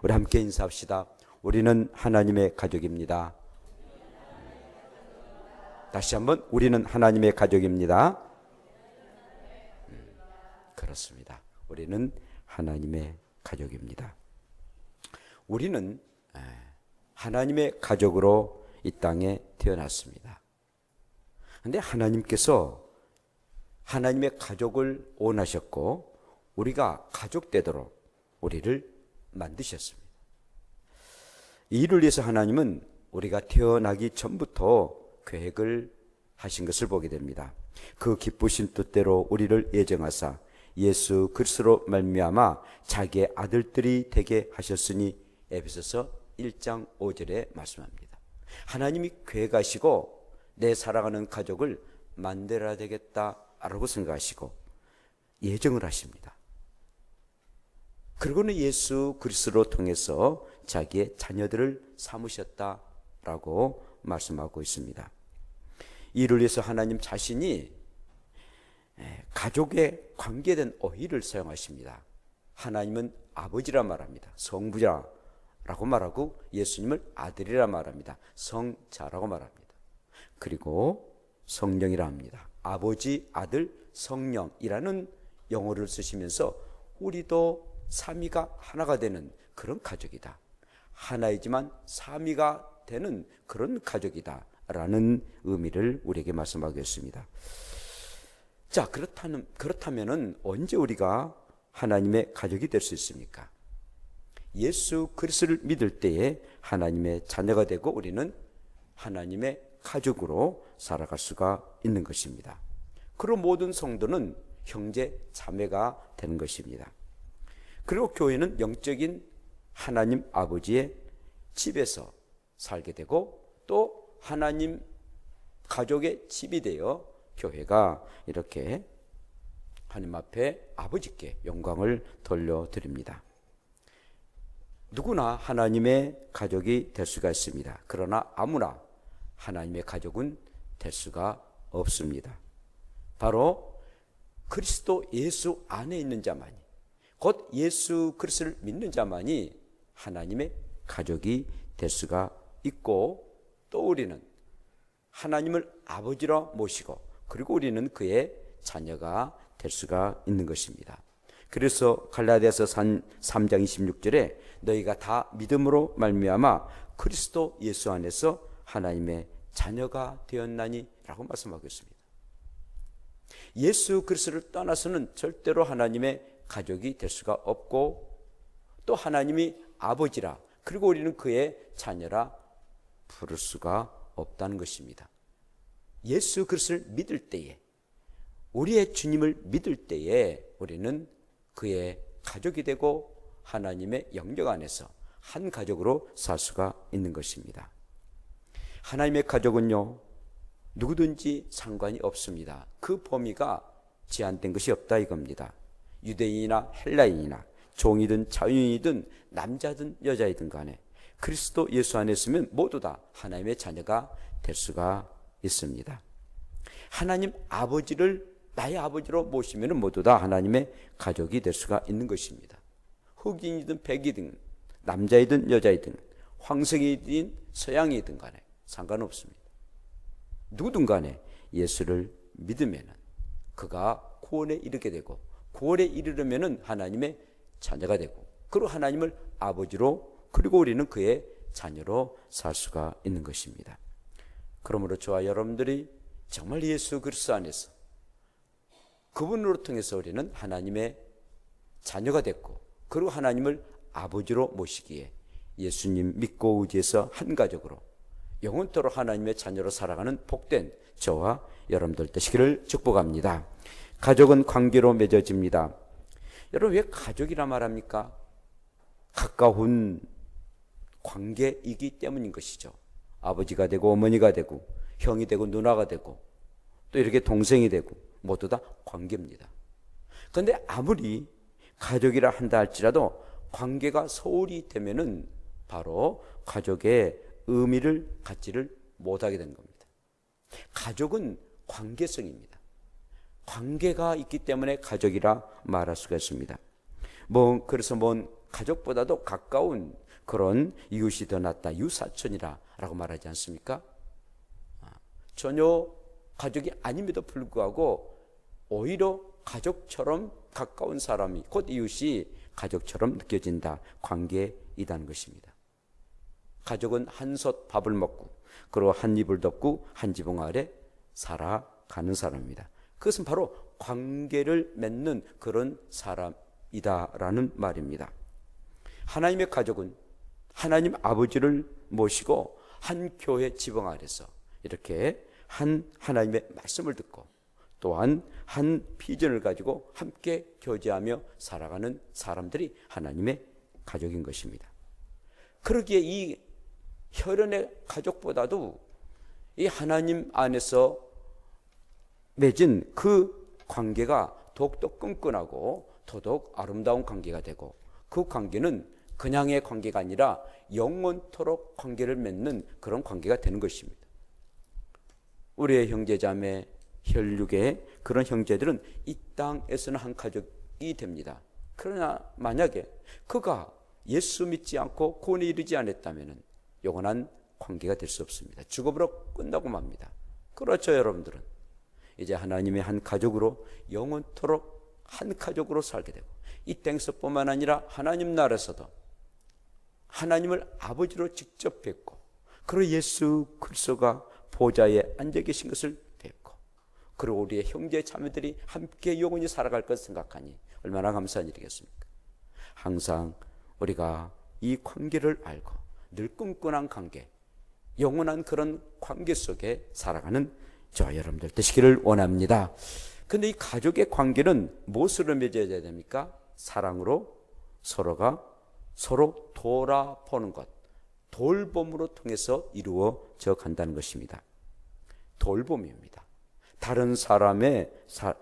우리 함께 인사합시다. 우리는 하나님의 가족입니다. 다시 한번, 우리는 하나님의 가족입니다. 그렇습니다. 우리는 하나님의 가족입니다. 우리는 하나님의 가족으로 이 땅에 태어났습니다. 그런데 하나님께서 하나님의 가족을 원하셨고 우리가 가족 되도록 우리를 만드셨습니다. 이를 위해서 하나님은 우리가 태어나기 전부터 계획을 하신 것을 보게 됩니다. 그 기쁘신 뜻대로 우리를 예정하사 예수 그리스도로 말미암아 자기의 아들들이 되게 하셨으니 에베소서 1장 5절에 말씀합니다. 하나님이 계획하시고 내 사랑하는 가족을 만들어야 되겠다라고 생각하시고 예정을 하십니다. 그리고는 예수 그리스도로 통해서 자기의 자녀들을 삼으셨다라고 말씀하고 있습니다. 이를 위해서 하나님 자신이 가족에 관계된 어휘를 사용하십니다. 하나님은 아버지라 말합니다. 성부자라고 말하고 예수님을 아들이라 말합니다. 성자라고 말합니다. 그리고 성령이라 합니다. 아버지, 아들, 성령이라는 영어를 쓰시면서 우리도 삼위가 하나가 되는 그런 가족이다. 하나이지만 삼위가 되는 그런 가족이다 라는 의미를 우리에게 말씀하고 있습니다. 자, 그렇다면은 언제 우리가 하나님의 가족이 될 수 있습니까? 예수 그리스도를 믿을 때에 하나님의 자녀가 되고 우리는 하나님의 가족으로 살아갈 수가 있는 것입니다. 그리고 모든 성도는 형제 자매가 되는 것입니다. 그리고 교회는 영적인 하나님 아버지의 집에서 살게 되고 또 하나님 가족의 집이 되어 교회가 이렇게 하나님 앞에 아버지께 영광을 돌려드립니다. 누구나 하나님의 가족이 될 수가 있습니다. 그러나 아무나 하나님의 가족은 될 수가 없습니다. 바로 그리스도 예수 안에 있는 자만이, 곧 예수 그리스도를 믿는 자만이 하나님의 가족이 될 수가 있고, 또 우리는 하나님을 아버지로 모시고 그리고 우리는 그의 자녀가 될 수가 있는 것입니다. 그래서 갈라디아서 3장 26절에 너희가 다 믿음으로 말미암아 그리스도 예수 안에서 하나님의 자녀가 되었나니 라고 말씀하고 있습니다. 예수 그리스도를 떠나서는 절대로 하나님의 가족이 될 수가 없고 또 하나님이 아버지라 그리고 우리는 그의 자녀라 부를 수가 없다는 것입니다. 예수 그리스도를 믿을 때에, 우리의 주님을 믿을 때에 우리는 그의 가족이 되고 하나님의 영역 안에서 한 가족으로 살 수가 있는 것입니다. 하나님의 가족은요, 누구든지 상관이 없습니다. 그 범위가 제한된 것이 없다 이겁니다. 유대인이나 헬라인이나 종이든 자유인이든 남자든 여자이든 간에 그리스도 예수 안에 있으면 모두 다 하나님의 자녀가 될 수가 있습니다. 하나님 아버지를 나의 아버지로 모시면 모두 다 하나님의 가족이 될 수가 있는 것입니다. 흑인이든 백이든 남자이든 여자이든 황석이든 서양이든 간에 상관없습니다. 누구든 간에 예수를 믿으면 그가 구원에 이르게 되고 구원에 이르려면 하나님의 자녀가 되고 그리고 하나님을 아버지로 그리고 우리는 그의 자녀로 살 수가 있는 것입니다. 그러므로 저와 여러분들이 정말 예수 그리스도 안에서 그분으로 통해서 우리는 하나님의 자녀가 됐고 그리고 하나님을 아버지로 모시기에 예수님 믿고 의지해서 한 가족으로 영원토록 하나님의 자녀로 살아가는 복된 저와 여러분들 되시기를 축복합니다. 가족은 관계로 맺어집니다. 여러분, 왜 가족이라 말합니까? 가까운 관계이기 때문인 것이죠. 아버지가 되고 어머니가 되고 형이 되고 누나가 되고 또 이렇게 동생이 되고 모두 다 관계입니다. 그런데 아무리 가족이라 한다 할지라도 관계가 소홀히 되면은 바로 가족의 의미를 갖지를 못하게 되는 겁니다. 가족은 관계성입니다. 관계가 있기 때문에 가족이라 말할 수가 있습니다. 그래서 가족보다도 가까운 그런 이웃이 더 낫다. 유사촌이라고 말하지 않습니까? 전혀 가족이 아님에도 불구하고 오히려 가족처럼 가까운 사람이, 곧 이웃이 가족처럼 느껴진다. 관계이다는 것입니다. 가족은 한솥 밥을 먹고 그리고 한 입을 덮고 한 지붕 아래 살아가는 사람입니다. 그것은 바로 관계를 맺는 그런 사람이다라는 말입니다. 하나님의 가족은 하나님 아버지를 모시고 한 교회 지붕 아래서 이렇게 한 하나님의 말씀을 듣고 또한 한 비전을 가지고 함께 교제하며 살아가는 사람들이 하나님의 가족인 것입니다. 그러기에 이 혈연의 가족보다도 이 하나님 안에서 맺은 그 관계가 더욱더 끈끈하고 더더욱 아름다운 관계가 되고, 그 관계는 그냥의 관계가 아니라 영원토록 관계를 맺는 그런 관계가 되는 것입니다. 우리의 형제자매 혈육의 그런 형제들은 이 땅에서는 한 가족이 됩니다. 그러나 만약에 그가 예수 믿지 않고 구원에 이르지 않았다면 영원한 관계가 될 수 없습니다. 죽음으로 끝나고 맙니다. 그렇죠, 여러분들은? 이제 하나님의 한 가족으로 영원토록 한 가족으로 살게 되고, 이 땅에서뿐만 아니라 하나님 나라에서도 하나님을 아버지로 직접 뵙고, 그리고 예수 그리스도가 보좌에 앉아 계신 것을 뵙고, 그리고 우리의 형제 자매들이 함께 영원히 살아갈 것을 생각하니 얼마나 감사한 일이겠습니까? 항상 우리가 이 관계를 알고 늘 끈끈한 관계, 영원한 그런 관계 속에 살아가는 저와 여러분들 되시기를 원합니다. 그런데 이 가족의 관계는 무엇으로 맺어야 됩니까? 사랑으로 서로가 서로 돌아보는 것, 돌봄으로 통해서 이루어져 간다는 것입니다. 돌봄입니다. 다른 사람의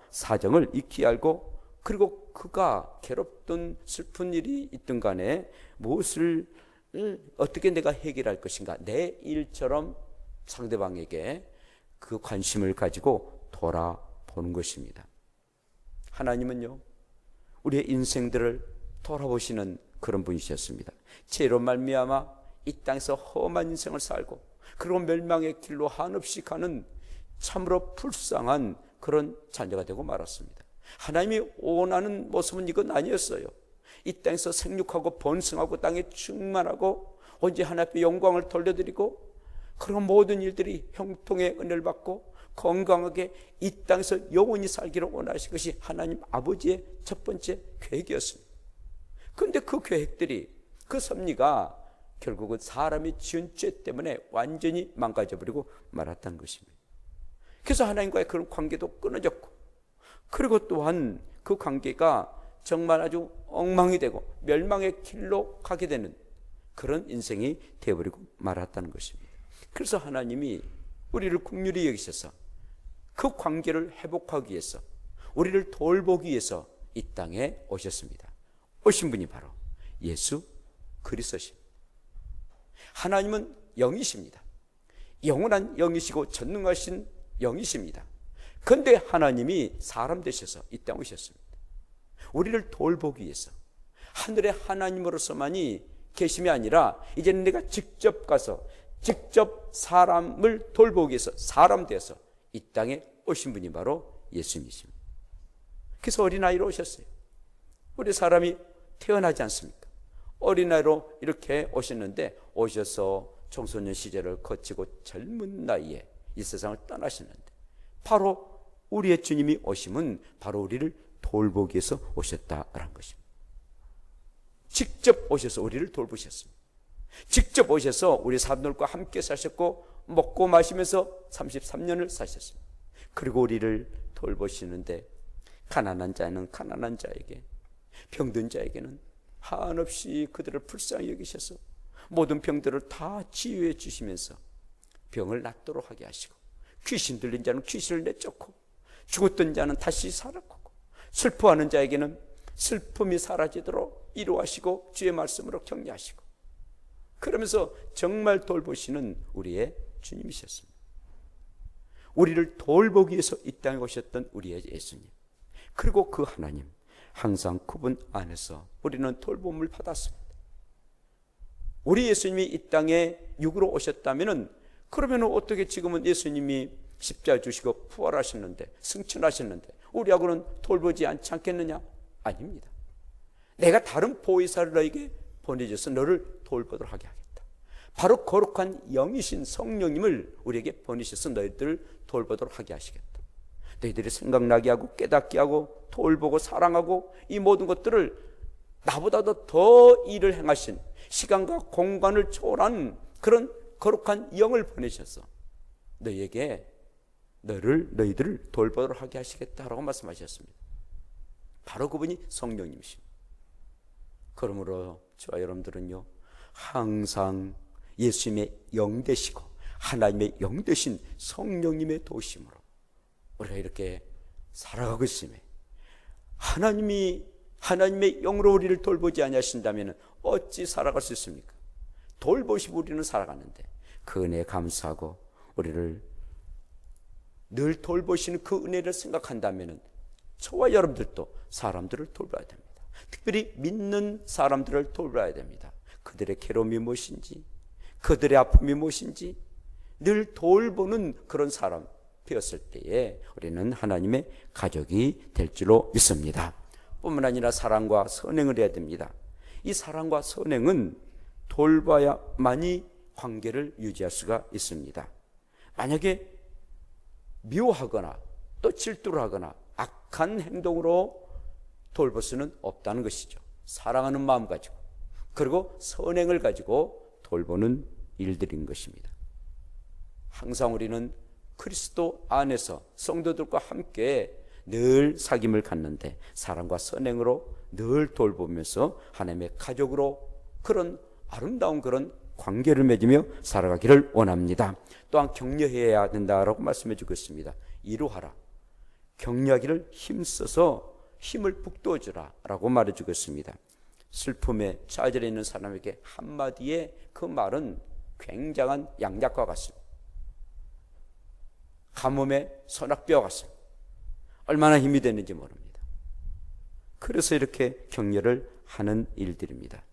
사정을 익히 알고, 그리고 그가 괴롭든 슬픈 일이 있든 간에 무엇을 어떻게 내가 해결할 것인가, 내 일처럼 상대방에게 그 관심을 가지고 돌아보는 것입니다. 하나님은요, 우리의 인생들을 돌아보시는 그런 분이셨습니다. 죄로 말미암아 이 땅에서 험한 인생을 살고, 그리고 멸망의 길로 한없이 가는 참으로 불쌍한 그런 자녀가 되고 말았습니다. 하나님이 원하는 모습은 이건 아니었어요. 이 땅에서 생육하고 번성하고 땅에 충만하고 언제 하나님 앞에 영광을 돌려드리고, 그리고 모든 일들이 형통의 은혜를 받고 건강하게 이 땅에서 영원히 살기를 원하신 것이 하나님 아버지의 첫 번째 계획이었습니다. 그런데 그 계획들이, 그 섭리가 결국은 사람이 지은 죄 때문에 완전히 망가져버리고 말았다는 것입니다. 그래서 하나님과의 그런 관계도 끊어졌고, 그리고 또한 그 관계가 정말 아주 엉망이 되고 멸망의 길로 가게 되는 그런 인생이 되어버리고 말았다는 것입니다. 그래서 하나님이 우리를 긍휼히 여기셔서 그 관계를 회복하기 위해서, 우리를 돌보기 위해서 이 땅에 오셨습니다. 오신 분이 바로 예수 그리스도십니다. 하나님은 영이십니다. 영원한 영이시고 전능하신 영이십니다. 그런데 하나님이 사람 되셔서 이 땅에 오셨습니다. 우리를 돌보기 위해서, 하늘의 하나님으로서만이 계심이 아니라 이제는 내가 직접 가서 직접 사람을 돌보기 위해서 사람 되어서 이 땅에 오신 분이 바로 예수님이십니다. 그래서 어린아이로 오셨어요. 우리 사람이 태어나지 않습니까? 어린아이로 이렇게 오셨는데, 오셔서 청소년 시절을 거치고 젊은 나이에 이 세상을 떠나셨는데, 바로 우리의 주님이 오심은 바로 우리를 돌보기 위해서 오셨다라는 것입니다. 직접 오셔서 우리를 돌보셨습니다. 직접 오셔서 우리 사람들과 함께 사셨고 먹고 마시면서 33년을 사셨습니다. 그리고 우리를 돌보시는데, 가난한 자는 가난한 자에게, 병든 자에게는 한없이 그들을 불쌍히 여기셔서 모든 병들을 다 치유해 주시면서 병을 낫도록 하게 하시고, 귀신 들린 자는 귀신을 내쫓고, 죽었던 자는 다시 살았고, 슬퍼하는 자에게는 슬픔이 사라지도록 이루하시고 주의 말씀으로 격려하시고, 그러면서 정말 돌보시는 우리의 주님이셨습니다. 우리를 돌보기 위해서 이 땅에 오셨던 우리의 예수님, 그리고 그 하나님, 항상 그분 안에서 우리는 돌봄을 받았습니다. 우리 예수님이 이 땅에 육으로 오셨다면 그러면 어떻게 지금은 예수님이 십자가 주시고 부활하셨는데 승천하셨는데 우리하고는 돌보지 않지 않겠느냐? 아닙니다. 내가 다른 보혜사를 너에게 보내줘서 너를 돌보도록 하게 하겠다. 바로 거룩한 영이신 성령님을 우리에게 보내셔서 너희들을 돌보도록 하게 하시겠다. 너희들이 생각나게 하고 깨닫게 하고 돌보고 사랑하고 이 모든 것들을 나보다도 더 일을 행하신 시간과 공간을 초월한 그런 거룩한 영을 보내셔서 너희들을 돌보도록 하게 하시겠다라고 말씀하셨습니다. 바로 그분이 성령님이십니다. 그러므로 저와 여러분들은요, 항상 예수님의 영 되시고 하나님의 영 되신 성령님의 도심으로 우리가 이렇게 살아가고 있으며, 하나님의 영으로 우리를 돌보지 아니하신다면 어찌 살아갈 수 있습니까? 돌보시고 우리는 살아가는데 그 은혜에 감사하고 우리를 늘 돌보시는 그 은혜를 생각한다면 저와 여러분들도 사람들을 돌봐야 됩니다. 특별히 믿는 사람들을 돌봐야 됩니다. 그들의 괴로움이 무엇인지, 그들의 아픔이 무엇인지 늘 돌보는 그런 사람 되었을 때에 우리는 하나님의 가족이 될 줄로 믿습니다. 뿐만 아니라 사랑과 선행을 해야 됩니다. 이 사랑과 선행은 돌봐야만이 관계를 유지할 수가 있습니다. 만약에 미워하거나 또 질투를 하거나 악한 행동으로 돌볼 수는 없다는 것이죠. 사랑하는 마음 가지고, 그리고 선행을 가지고 돌보는 일들인 것입니다. 항상 우리는 그리스도 안에서 성도들과 함께 늘 사귐을 갖는데 사랑과 선행으로 늘 돌보면서 하나님의 가족으로 그런 아름다운 그런 관계를 맺으며 살아가기를 원합니다. 또한 격려해야 된다라고 말씀해 주고 있습니다. 이루하라. 격려하기를 힘써서 힘을 북돋으라 라고 말해 주고 있습니다. 슬픔에 좌절해 있는 사람에게 한마디의 그 말은 굉장한 양약과 같습니다. 가뭄에 소낙비와 같습니다. 얼마나 힘이 되는지 모릅니다. 그래서 이렇게 격려를 하는 일들입니다.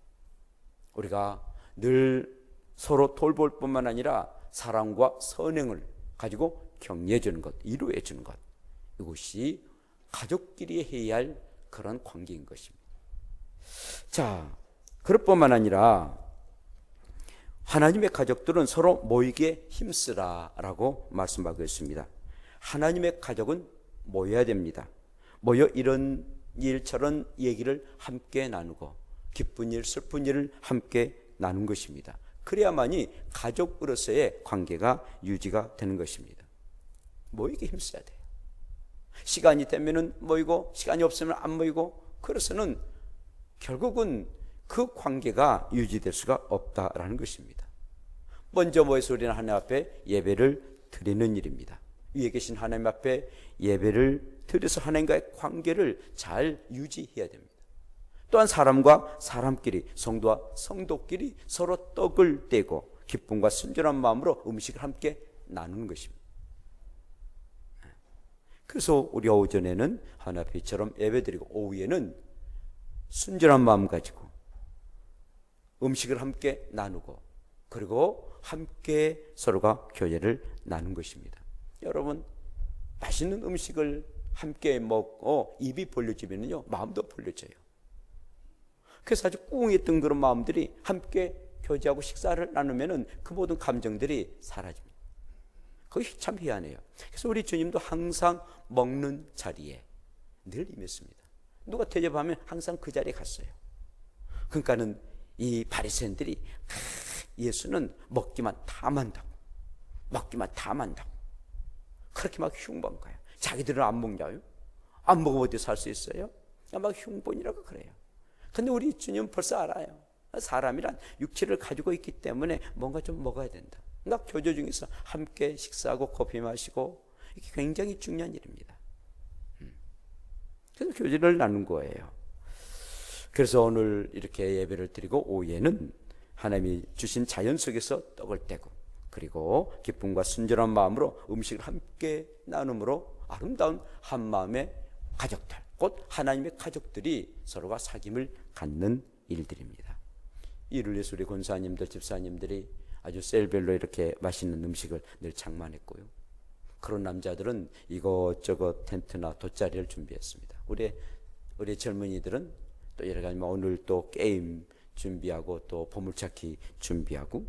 우리가 늘 서로 돌볼 뿐만 아니라 사랑과 선행을 가지고 격려해 주는 것, 이루어 주는 것, 이것이 가족끼리 해야 할 그런 관계인 것입니다. 자, 그럴 뿐만 아니라 하나님의 가족들은 서로 모이게 힘쓰라라고 말씀하고 있습니다. 하나님의 가족은 모여야 됩니다. 모여 이런 일 저런 얘기를 함께 나누고 기쁜 일 슬픈 일을 함께 나눈 것입니다. 그래야만이 가족으로서의 관계가 유지가 되는 것입니다. 모이게 힘써야 돼요. 시간이 되면은 모이고 시간이 없으면 안 모이고, 그래서는 결국은 그 관계가 유지될 수가 없다라는 것입니다. 먼저 모여서 우리는 하나님 앞에 예배를 드리는 일입니다. 위에 계신 하나님 앞에 예배를 드려서 하나님과의 관계를 잘 유지해야 됩니다. 또한 사람과 사람끼리, 성도와 성도끼리 서로 떡을 떼고 기쁨과 순전한 마음으로 음식을 함께 나누는 것입니다. 그래서 우리 오전에는 하나님 앞에처럼 예배드리고 오후에는 순전한 마음 가지고 음식을 함께 나누고 그리고 함께 서로가 교제를 나눈 것입니다. 여러분, 맛있는 음식을 함께 먹고 입이 벌려지면요 마음도 벌려져요. 그래서 아주 꿍했던 그런 마음들이 함께 교제하고 식사를 나누면은 그 모든 감정들이 사라집니다. 그것이 참 희한해요. 그래서 우리 주님도 항상 먹는 자리에 늘 임했습니다. 누가 대접하면 항상 그 자리에 갔어요. 그러니까는 이 바리새인들이 예수는 먹기만 다 만다고, 먹기만 다 만다고 그렇게 막 흉보는 거예요. 자기들은 안 먹냐요? 안 먹으면 어디 살 수 있어요? 막 흉본이라고 그래요. 근데 우리 주님은 벌써 알아요. 사람이란 육체를 가지고 있기 때문에 뭔가 좀 먹어야 된다. 그러니까 교제 중에서 함께 식사하고 커피 마시고 이게 굉장히 중요한 일입니다. 그래서 교제를 나눈 거예요. 그래서 오늘 이렇게 예배를 드리고 오후에는 하나님이 주신 자연 속에서 떡을 떼고 그리고 기쁨과 순전한 마음으로 음식을 함께 나눔으로 아름다운 한 마음의 가족들, 곧 하나님의 가족들이 서로가 사귐을 갖는 일들입니다. 이를 위해서 우리 권사님들, 집사님들이 아주 셀별로 이렇게 맛있는 음식을 늘 장만했고요. 그런 남자들은 이것저것 텐트나 돗자리를 준비했습니다. 우리 젊은이들은 또 여러 가지 오늘 또 게임 준비하고 또 보물찾기 준비하고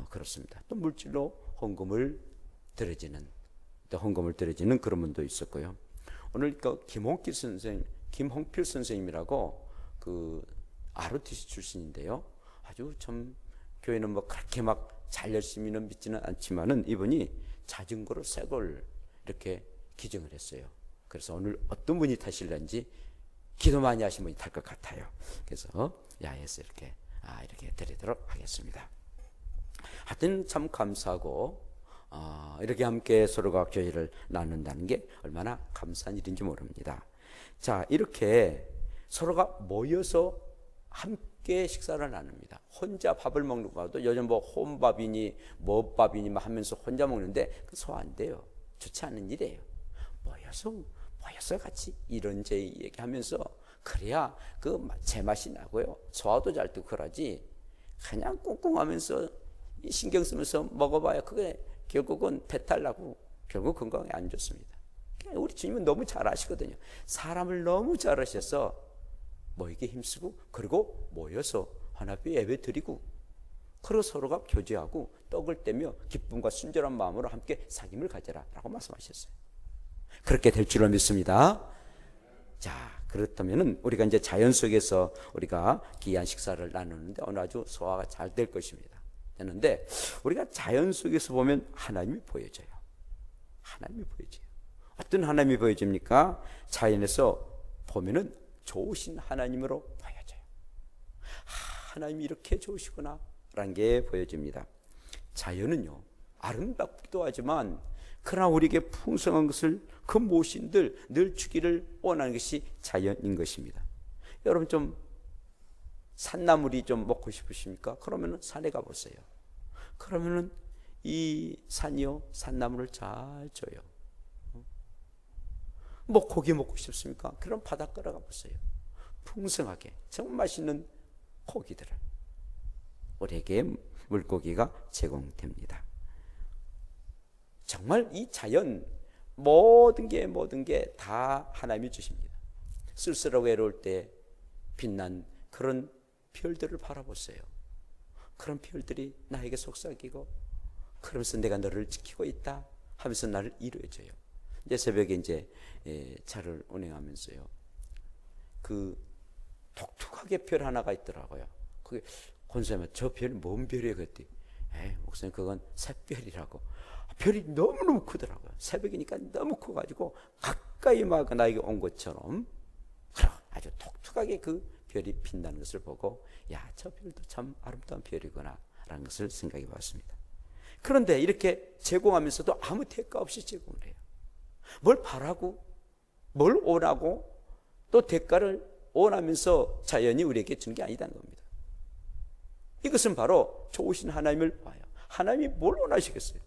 그렇습니다. 또 물질로 헌금을 드려지는 그런 분도 있었고요. 오늘 그 김홍필 선생님이라고 그 ROTC 출신인데요. 아주 참 교회는 뭐 그렇게 막 잘 열심히는 믿지는 않지만은 이분이 자전거로 새 걸 이렇게 기증을 했어요. 그래서 오늘 어떤 분이 타실런지 기도 많이 하신 분이 탈 것 같아요. 그래서 야외에서 이렇게 드리도록 하겠습니다. 하여튼 참 감사하고 이렇게 함께 서로가 교회를 나눈다는 게 얼마나 감사한 일인지 모릅니다. 자, 이렇게 서로가 모여서 함께 식사를 나눕니다. 혼자 밥을 먹는 것도 요즘 뭐 혼밥이니 뭐 밥이니 하면서 혼자 먹는데 그 소화 안 돼요. 좋지 않은 일이에요. 모여서 같이 이런저런 얘기하면서 그래야 그 제맛이 나고요. 소화도 잘 되고 그러지. 그냥 꿍꿍하면서 신경 쓰면서 먹어봐야 그게 결국은 배탈 나고 결국 건강에 안 좋습니다. 우리 주님은 너무 잘 아시거든요. 사람을 너무 잘 아셔서 모이기 힘쓰고 그리고 모여서 하나님께 예배 드리고 그리고 서로가 교제하고 떡을 떼며 기쁨과 순전한 마음으로 함께 사귐을 가져라 라고 말씀하셨어요. 그렇게 될 줄로 믿습니다. 자, 그렇다면 우리가 이제 자연 속에서 우리가 귀한 식사를 나누는데 오늘 아주 소화가 잘 될 것입니다. 되는데 우리가 자연 속에서 보면 하나님이 보여져요. 어떤 하나님이 보여집니까? 자연에서 보면은 좋으신 하나님으로 보여져요. 하나님이 이렇게 좋으시구나 라는 게 보여집니다. 자연은요 아름답기도 하지만 그러나 우리에게 풍성한 것을 그 모신들 늘 주기를 원하는 것이 자연인 것입니다. 여러분 좀 산나물이 좀 먹고 싶으십니까? 그러면은 산에 가보세요. 그러면은 이 산이요 산나물을 잘 줘요. 뭐 고기 먹고 싶습니까? 그럼 바닷가로 가보세요. 풍성하게 정말 맛있는 고기들을 우리에게 물고기가 제공됩니다. 정말 이 자연 모든 게 다 하나님이 주십니다. 쓸쓸하고 외로울 때 빛난 그런 별들을 바라보세요. 그런 별들이 나에게 속삭이고 그러면서 내가 너를 지키고 있다 하면서 나를 이루어줘요. 이제 새벽에 이제 차를 운행하면서요. 그 독특하게 별 하나가 있더라고요. 그게 권사님 저 별이 뭔 별이에요? 그랬더니 목사님 그건 샛별이라고. 별이 너무너무 크더라고요. 새벽이니까 너무 커가지고 가까이 막 나에게 온 것처럼 아주 독특하게 그 별이 빛나는 것을 보고 야, 저 별도 참 아름다운 별이구나 라는 것을 생각해 봤습니다. 그런데 이렇게 제공하면서도 아무 대가 없이 제공을 해요. 뭘 바라고 뭘 원하고 또 대가를 원하면서 자연이 우리에게 준 게 아니다는 겁니다. 이것은 바로 좋으신 하나님을 봐요. 하나님이 뭘 원하시겠어요?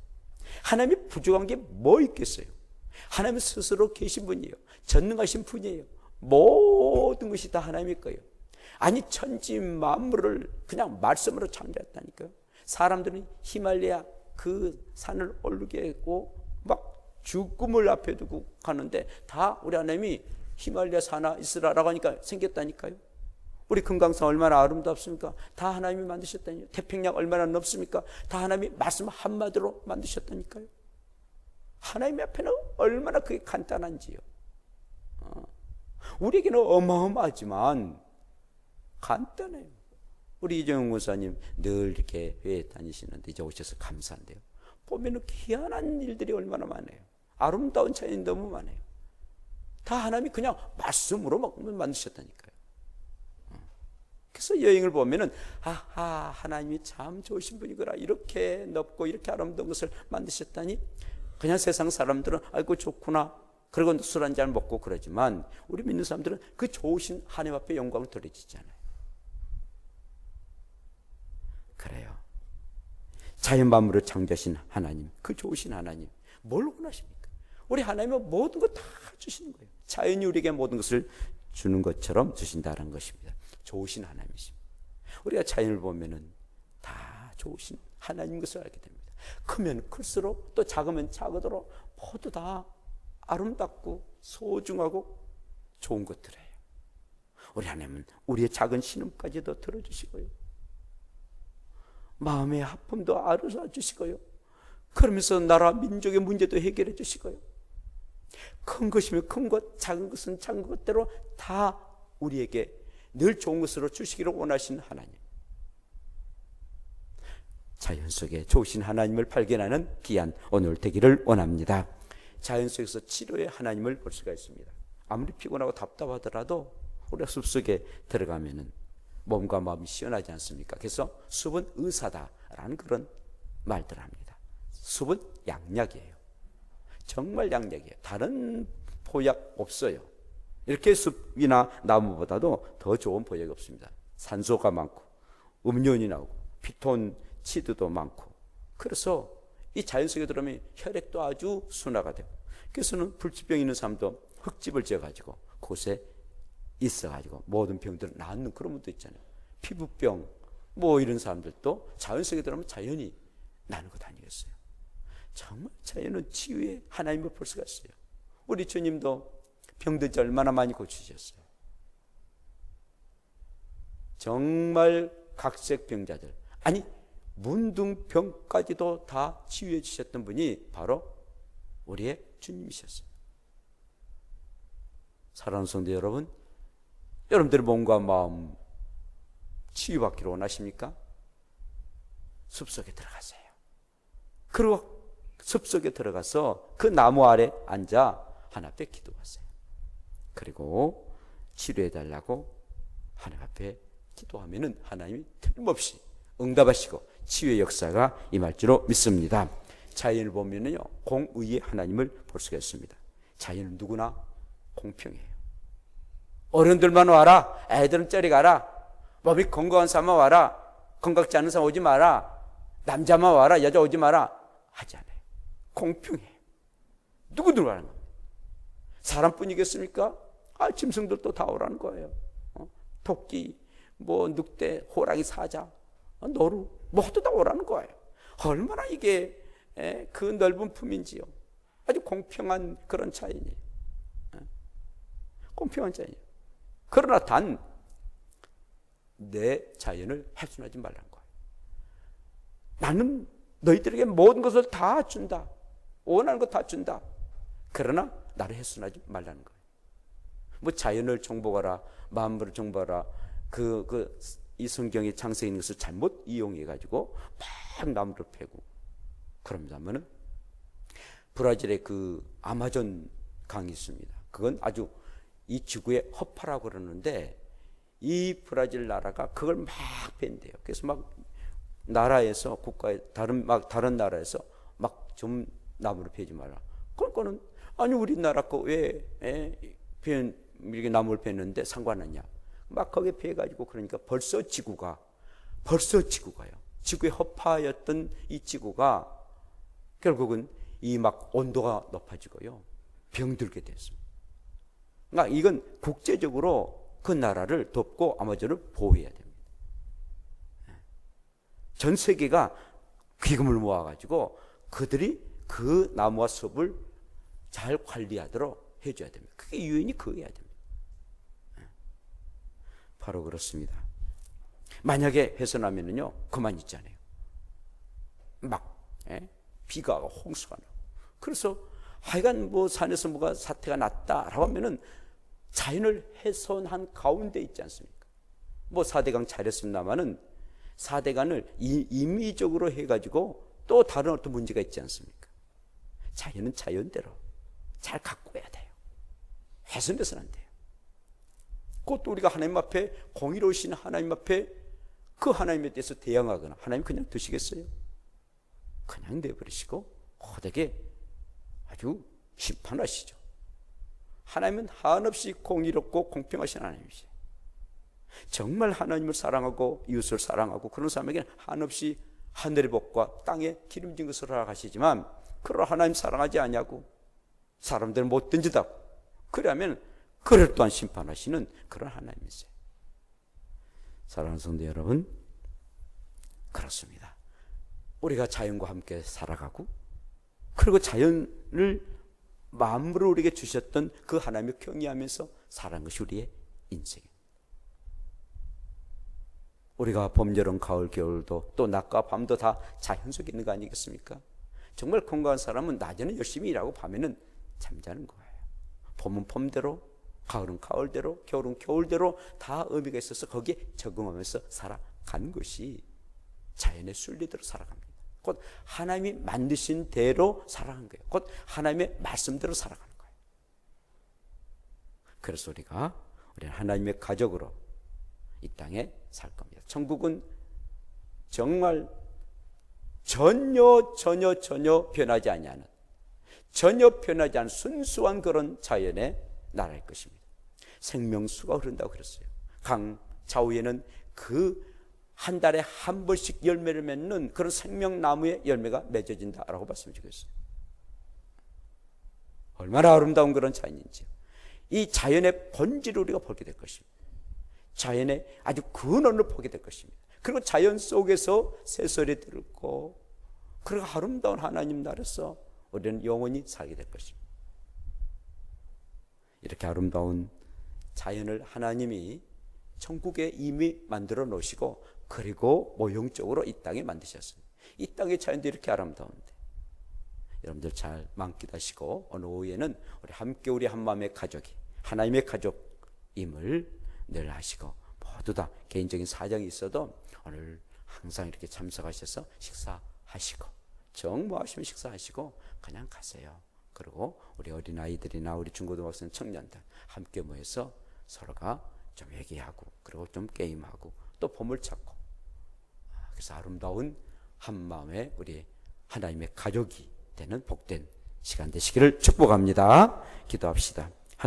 하나님이 부족한 게 뭐 있겠어요? 하나님 스스로 계신 분이에요. 전능하신 분이에요. 모든 것이 다 하나님일 거예요. 아니 천지 만물을 그냥 말씀으로 창조했다니까요. 사람들은 히말라야 그 산을 오르게 했고 막 죽음을 앞에 두고 가는데 다 우리 하나님이 히말라야 산하 있으라라고 하니까 생겼다니까요. 우리 금강산 얼마나 아름답습니까? 다 하나님이 만드셨다니까요. 태평양 얼마나 넓습니까? 다 하나님이 말씀 한마디로 만드셨다니까요. 하나님 앞에는 얼마나 그게 간단한지요. 우리에게는 어마어마하지만 간단해요. 우리 이정훈 목사님 늘 이렇게 회에 다니시는데 이제 오셔서 감사한데요. 보면은 희한한 일들이 얼마나 많아요. 아름다운 자연이 너무 많아요. 다 하나님이 그냥 말씀으로 막 만드셨다니까요. 그래서 여행을 보면은 아하 하나님이 참 좋으신 분이구나. 이렇게 넓고 이렇게 아름다운 것을 만드셨다니 그냥 세상 사람들은 아이고 좋구나. 그리고 술 한잔 먹고 그러지만 우리 믿는 사람들은 그 좋으신 하나님 앞에 영광을 돌려주잖아요. 그래요. 자연 만물을 창조하신 하나님, 그 좋으신 하나님 뭘 원하십니까? 우리 하나님은 모든 것 다 주시는 거예요. 자연이 우리에게 모든 것을 주는 것처럼 주신다는 것입니다. 좋으신 하나님이십니다. 우리가 자연을 보면은 다 좋으신 하나님 것을 알게 됩니다. 크면 클수록 또 작으면 작으도록 모두 다 아름답고 소중하고 좋은 것들이에요. 우리 하나님은 우리의 작은 신음까지도 들어주시고요, 마음의 아픔도 알아주시고요, 그러면서 나라 민족의 문제도 해결해 주시고요, 큰 것이면 큰 것, 작은 것은 작은 것대로 다 우리에게 늘 좋은 것으로 주시기를 원하시는 하나님. 자연 속에 좋으신 하나님을 발견하는 귀한 오늘 되기를 원합니다. 자연 속에서 치료의 하나님을 볼 수가 있습니다. 아무리 피곤하고 답답하더라도 우리가 숲속에 들어가면은 몸과 마음이 시원하지 않습니까? 그래서 숲은 의사다라는 그런 말들을 합니다. 숲은 양약이에요. 정말 양약이에요. 다른 보약 없어요. 이렇게 숲이나 나무보다도 더 좋은 보약이 없습니다. 산소가 많고 음료온이 나오고 피톤치드도 많고, 그래서 이 자연 속에 들어오면 혈액도 아주 순화가 되고, 그래서는 불치병 있는 사람도 흙집을 지어가지고 그곳에 있어가지고 모든 병들을 낫는 그런 분도 있잖아요. 피부병 뭐 이런 사람들도 자연 속에 들어오면 자연이 나는 것 아니겠어요? 정말 자연은 치유의 하나님을 볼 수가 있어요. 우리 주님도 병든 지 얼마나 많이 고치셨어요. 정말 각색 병자들, 아니 문둥병까지도 다 치유해 주셨던 분이 바로 우리의 주님이셨어요. 사랑하는 성도 여러분, 여러분들의 몸과 마음 치유받기를 원하십니까? 숲속에 들어가세요. 그리고 숲속에 들어가서 그 나무 아래 앉아 하나님 앞에 기도하세요. 그리고 치료해달라고 하나님 앞에 기도하면은 하나님이 틀림없이 응답하시고 치유의 역사가 임할 줄로 믿습니다. 자연을 보면은요, 공의의 하나님을 볼 수가 있습니다. 자연은 누구나 공평해요. 어른들만 와라, 애들은 저리 가라, 몸이 건강한 사람만 와라, 건강치 않은 사람 오지 마라, 남자만 와라, 여자 오지 마라 하지 않아요. 공평해요. 누구들 와라는 겁니다. 사람뿐이겠습니까? 짐승들도 다 오라는 거예요. 토끼, 뭐 늑대, 호랑이, 사자, 노루 모두 다 오라는 거예요. 얼마나 이게 그 넓은 품인지요. 아주 공평한 그런 자연이에요. 공평한 자연이에요. 그러나 단 내 자연을 훼손하지 말라는 거예요. 나는 너희들에게 모든 것을 다 준다. 원하는 것 다 준다. 그러나 나를 훼손하지 말라는 거예요. 뭐 자연을 정복하라, 만물을 정복하라, 이 성경의 창세에 있는 것을 잘못 이용해 가지고 막 나무를 패고 그럽니다만은, 브라질의 그 아마존 강이 있습니다. 그건 아주 이 지구의 허파라고 그러는데, 이 브라질 나라가 그걸 막 뺀대요. 그래서 막 나라에서 국가에 다른 나라에서 막 좀 나무를 패지 마라. 그거는 아니 우리나라 거 왜 이렇게 나무를 뺐는데 상관없냐? 막 거기에 패가지고, 그러니까 벌써 지구가요. 지구의 허파였던 이 지구가 결국은 이 막 온도가 높아지고요, 병들게 됐습니다. 그러니까 이건 국제적으로 그 나라를 돕고 아마존을 보호해야 됩니다. 전 세계가 기금을 모아가지고 그들이 그 나무와 숲을 잘 관리하도록 해줘야 됩니다. 그게 유엔이 그거 해야 됩니다. 바로 그렇습니다. 만약에 훼손하면은요, 그만 있잖아요. 막 비가 홍수가 나고, 그래서 하여간 뭐 산에서 뭐가 사태가 났다라고 하면은 자연을 훼손한 가운데 있지 않습니까? 뭐 4대강 잘했습니다마는 4대강을 임의적으로 해가지고 또 다른 어떤 문제가 있지 않습니까? 자연은 자연대로 잘 가꿔야 돼요. 훼손돼서는 안 돼요. 그것도 우리가 하나님 앞에, 공의로우신 하나님 앞에 그 하나님에 대해서 대항하거나, 하나님 그냥 두시겠어요? 그냥 내버리시고 호되게 아주 심판하시죠. 하나님은 한없이 공의롭고 공평하신 하나님이시죠. 정말 하나님을 사랑하고 이웃을 사랑하고 그런 사람에게는 한없이 하늘의 복과 땅의 기름진 것을 허락하시지만, 그러나 하나님 사랑하지 아니하고 사람들 못 던지다고. 그러면 그를 또한 심판하시는 그런 하나님이세요. 사랑하는 성도 여러분, 그렇습니다. 우리가 자연과 함께 살아가고, 그리고 자연을 마음으로 우리에게 주셨던 그 하나님을 경외하면서 살아가는 것이 우리의 인생입니다. 우리가 봄, 여름, 가을, 겨울도 또 낮과 밤도 다 자연 속에 있는 거 아니겠습니까? 정말 건강한 사람은 낮에는 열심히 일하고 밤에는 잠자는 거예요. 봄은 봄대로, 가을은 가을대로, 겨울은 겨울대로 다 의미가 있어서 거기에 적응하면서 살아가는 것이 자연의 순리대로 살아갑니다. 곧 하나님이 만드신 대로 살아가는 거예요. 곧 하나님의 말씀대로 살아가는 거예요. 그래서 우리는 하나님의 가족으로 이 땅에 살 겁니다. 천국은 정말 전혀 변하지 아니하는, 전혀 변하지 않은 순수한 그런 자연의 나라일 것입니다. 생명수가 흐른다고 그랬어요. 강 좌우에는 그 한 달에 한 번씩 열매를 맺는 그런 생명나무의 열매가 맺어진다라고 말씀드리겠어요. 얼마나 아름다운 그런 자연인지, 이 자연의 본질을 우리가 보게 될 것입니다. 자연의 아주 근원을 보게 될 것입니다. 그리고 자연 속에서 새소리 들고, 그리고 아름다운 하나님 나라에서 우리는 영원히 살게 될 것입니다. 이렇게 아름다운 자연을 하나님이 천국에 이미 만들어 놓으시고, 그리고 모형적으로 이 땅에 만드셨습니다. 이 땅의 자연도 이렇게 아름다운데 여러분들 잘 만끽하시고, 오늘 오후에는 우리 함께 우리 한마음의 가족이 하나님의 가족임을 늘 아시고, 모두 다 개인적인 사정이 있어도 오늘 항상 이렇게 참석하셔서 식사하시고, 정모하시면 식사하시고 그냥 가세요. 그리고 우리 어린아이들이나 우리 중고등학생 청년들 함께 모여서 서로가 좀 얘기하고, 그리고 좀 게임하고, 또 보물찾고, 그래서 아름다운 한마음의 우리 하나님의 가족이 되는 복된 시간 되시기를 축복합니다. 기도합시다.